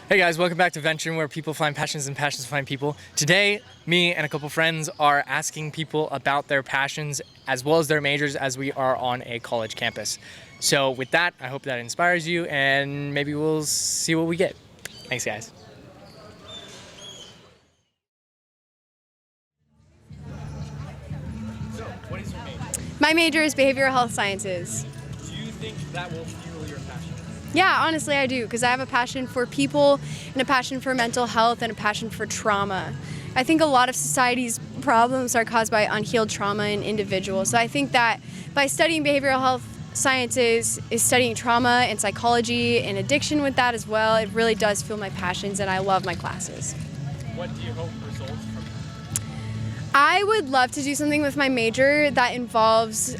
Hey guys, welcome back to Venture, where people find passions and passions find people. Today, me and a couple friends are asking people about their passions as well as their majors as we are on a college campus. So with that, I hope that inspires you and maybe we'll see what we get. Thanks guys. So, what is your major? My major is behavioral health sciences. Do you think that will fuel your passion? Yeah, honestly I do, because I have a passion for people and a passion for mental health and a passion for trauma. I think a lot of society's problems are caused by unhealed trauma in individuals. So I think that by studying behavioral health sciences is studying trauma and psychology and addiction with that as well. It really does fuel my passions and I love my classes. What do you hope results from that? I would love to do something with my major that involves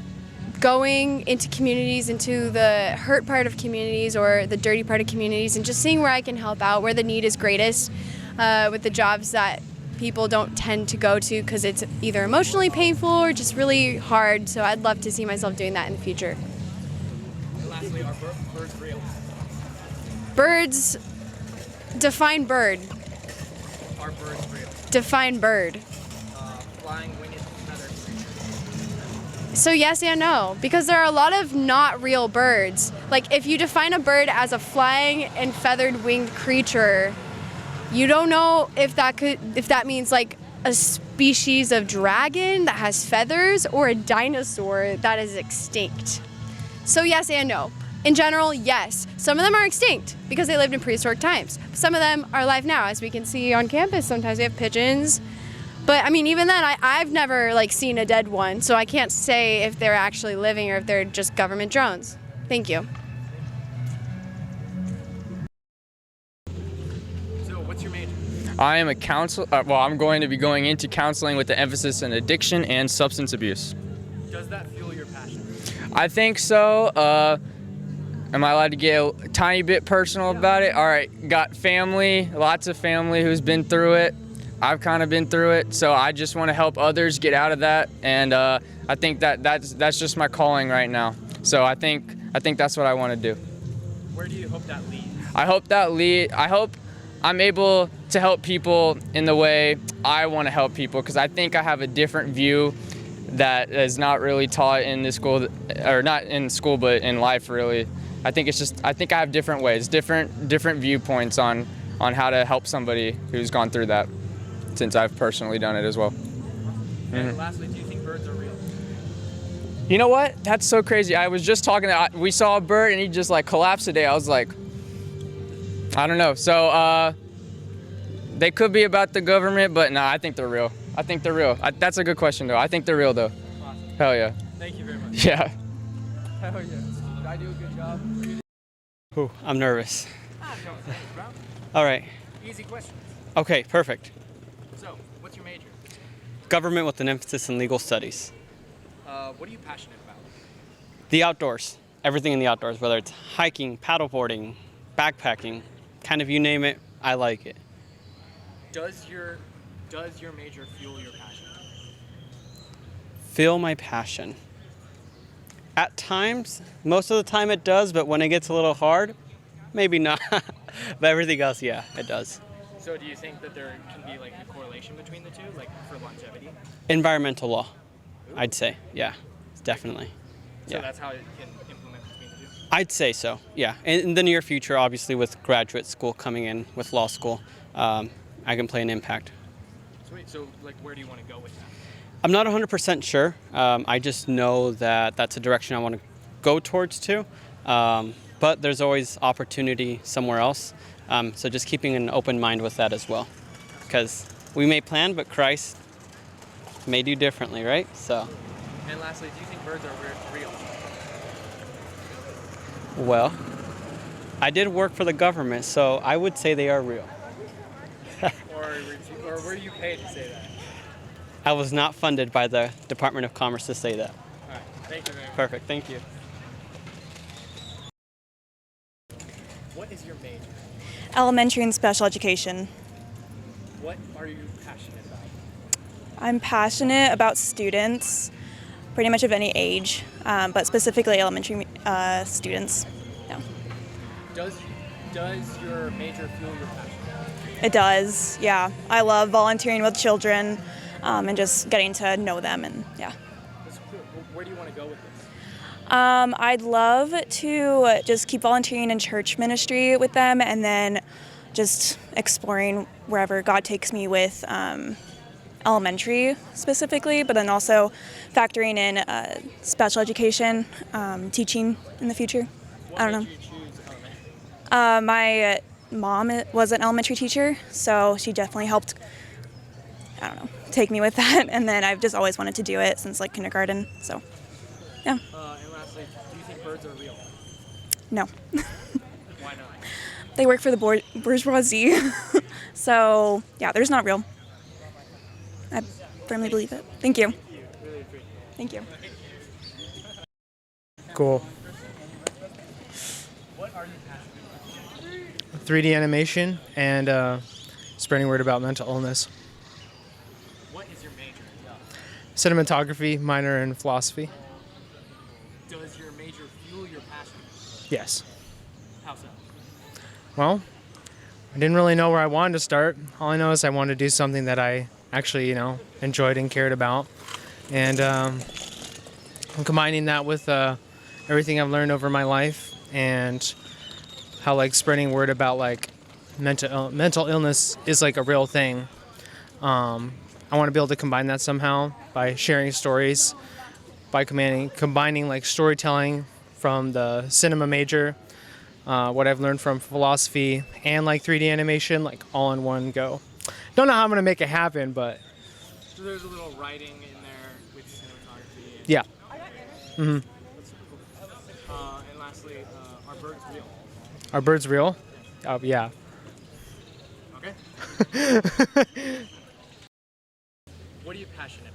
going into communities, into the hurt part of communities or the dirty part of communities, and just seeing where I can help out, where the need is greatest, with the jobs that people don't tend to go to because it's either emotionally painful or just really hard. So I'd love to see myself doing that in the future. And lastly, are birds real? Birds, define bird. Are birds real? Define bird. Flying, winged, feathered creatures. So yes and no, because there are a lot of not real birds. Like if you define a bird as a flying and feathered winged creature, you don't know if that means like a species of dragon that has feathers or a dinosaur that is extinct. So yes and no. In general, yes. Some of them are extinct because they lived in prehistoric times. Some of them are alive now, as we can see on campus. Sometimes we have pigeons. But I mean, even then, I've never seen a dead one, so I can't say if they're actually living or if they're just government drones. Thank you. So, what's your major? I am a counselor. I'm going to be going into counseling with the emphasis in addiction and substance abuse. Does that fuel your passion? I think so. Am I allowed to get a tiny bit personal about it? All right, got family, lots of family who's been through it. I've kind of been through it, so I just want to help others get out of that, and I think that's just my calling right now. So I think that's what I want to do. Where do you hope that leads? I hope I'm able to help people in the way I want to help people, because I think I have a different view that is not really taught in this school, or not in school, but in life really. I think I have different ways, different viewpoints on how to help somebody who's gone through that, since I've personally done it as well. And lastly, do you think birds are real? You know what? That's so crazy. I was just talking we saw a bird and he just collapsed today. I was like, I don't know. So they could be about the government, but no, I think they're real. That's a good question though. I think they're real though. Awesome. Hell yeah. Thank you very much. Yeah. Hell yeah. Did I do a good job? Ooh, I'm nervous. No, thanks, bro. All right. Easy questions. Okay, perfect. So, what's your major? Government with an emphasis in legal studies. What are you passionate about? The outdoors. Everything in the outdoors, whether it's hiking, paddleboarding, backpacking, kind of you name it, I like it. Does your major fuel your passion? Feel my passion. At times, most of the time it does, but when it gets a little hard, maybe not. But everything else, yeah, it does. So do you think that there can be a correlation between the two, for longevity? Environmental law, I'd say, yeah, definitely. So Yeah. that's how it can implement between the two? I'd say so, yeah. In the near future, obviously, with graduate school coming in, with law school, I can play an impact. Sweet. So, where do you want to go with that? I'm not 100% sure. I just know that that's a direction I want to go towards too. But there's always opportunity somewhere else. So just keeping an open mind with that as well. Because we may plan, but Christ may do differently, right? So. And lastly, do you think birds are real? Well, I did work for the government, so I would say they are real. or were you paid to say that? I was not funded by the Department of Commerce to say that. All right. Thank you very much. Perfect. Thank you. What is your major? Elementary and special education. What are you passionate about? I'm passionate about students, pretty much of any age, but specifically elementary students. Yeah. Does Does your major fuel your passion? It does, yeah. I love volunteering with children and just getting to know them, and yeah. That's cool. Where do you want to go with this? I'd love to just keep volunteering in church ministry with them, and then just exploring wherever God takes me with elementary specifically, but then also factoring in special education, teaching in the future. I don't know. What made you choose elementary? My mom was an elementary teacher, so she definitely helped, I don't know, take me with that. And then I've just always wanted to do it since like kindergarten. So, yeah. And lastly, do you think birds are real? No. Why not? They work for the bourgeoisie. So, yeah, they're just not real. I firmly believe it. Thank you. Really appreciate it. Thank you. Cool. What are you passionate about? 3D animation and spreading word about mental illness. What is your major? Cinematography, minor in philosophy. Does your major fuel your passion? Yes. How so? Well, I didn't really know where I wanted to start. All I know is I wanted to do something that I actually, enjoyed and cared about. And I'm combining that with everything I've learned over my life and how like spreading word about like mental illness is like a real thing. I want to be able to combine that somehow by sharing stories, by combining like storytelling from the cinema major, what I've learned from philosophy, and like 3D animation, like all in one go. Don't know how I'm gonna make it happen, but So there's a little writing in there with cinematography. And, yeah. Mm-hmm. And lastly, are birds real? Are birds real? Yeah. Okay. What are you passionate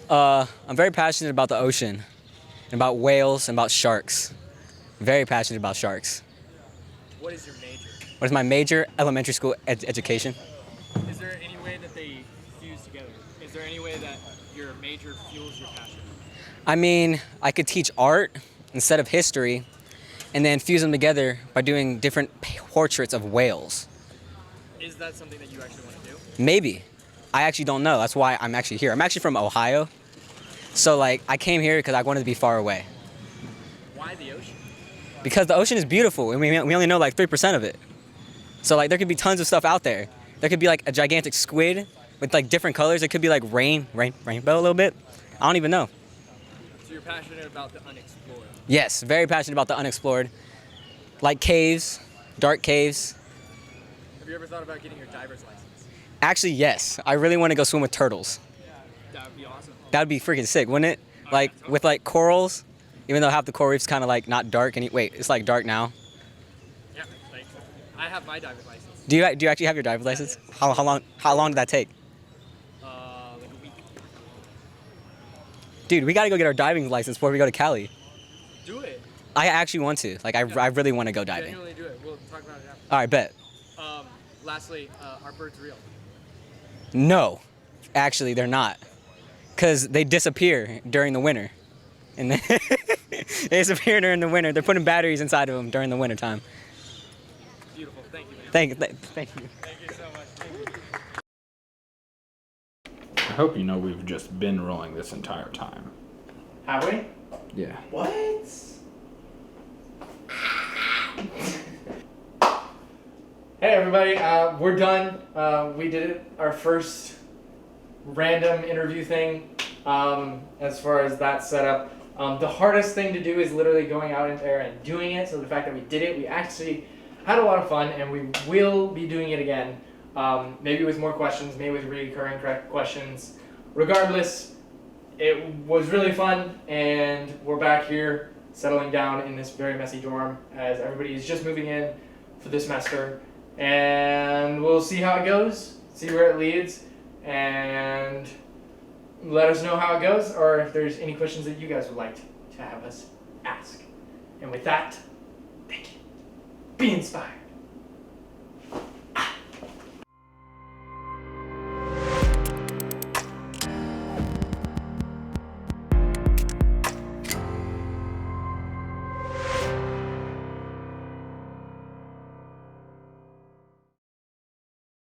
about? I'm very passionate about the ocean, and about whales, and about sharks. Very passionate about sharks. What is your major? What is my major? Elementary school education. Is there any way that they fuse together? Is there any way that your major fuels your passion? I mean, I could teach art instead of history, and then fuse them together by doing different portraits of whales. Is that something that you actually want to do? Maybe. I actually don't know. That's why I'm actually here. I'm actually from Ohio. So like, I came here because I wanted to be far away. Why the ocean? Because the ocean is beautiful, and we only know like 3% of it. So like, there could be tons of stuff out there. There could be like a gigantic squid with like different colors. It could be like rainbow a little bit. I don't even know. So you're passionate about the unexplored. Yes, very passionate about the unexplored. Like caves, dark caves. Have you ever thought about getting your diver's license? Actually, yes. I really want to go swim with turtles. That would be awesome. That would be freaking sick, wouldn't it? Like with like corals, even though half the coral reef's kind of like not dark. Wait, it's like dark now. Yeah, like I have my diver's license. Do you actually have your driver's license? How long did that take? Like a week. Dude, we gotta go get our diving license before we go to Cali. Do it. I actually want to. Like, I really want to go diving. Genuinely do it. We'll talk about it after. All right, bet. Lastly, are birds real? No, actually, they're not. Because they disappear during the winter. And they disappear during the winter. They're putting batteries inside of them during the winter time. Beautiful. Thank you, man. Thank you. Thank you so much. Thank you. I hope you know we've just been rolling this entire time. Have we? Yeah. What? Hey everybody, we're done. We did it. Our first random interview thing. As far as that setup, the hardest thing to do is literally going out in there and doing it. So the fact that we did it, we actually had a lot of fun, and we will be doing it again. Maybe with more questions, maybe with recurring questions. Regardless, it was really fun, and we're back here settling down in this very messy dorm as everybody is just moving in for this semester. And we'll see how it goes, see where it leads, and let us know how it goes, or if there's any questions that you guys would like to have us ask. And with that, thank you. Be inspired.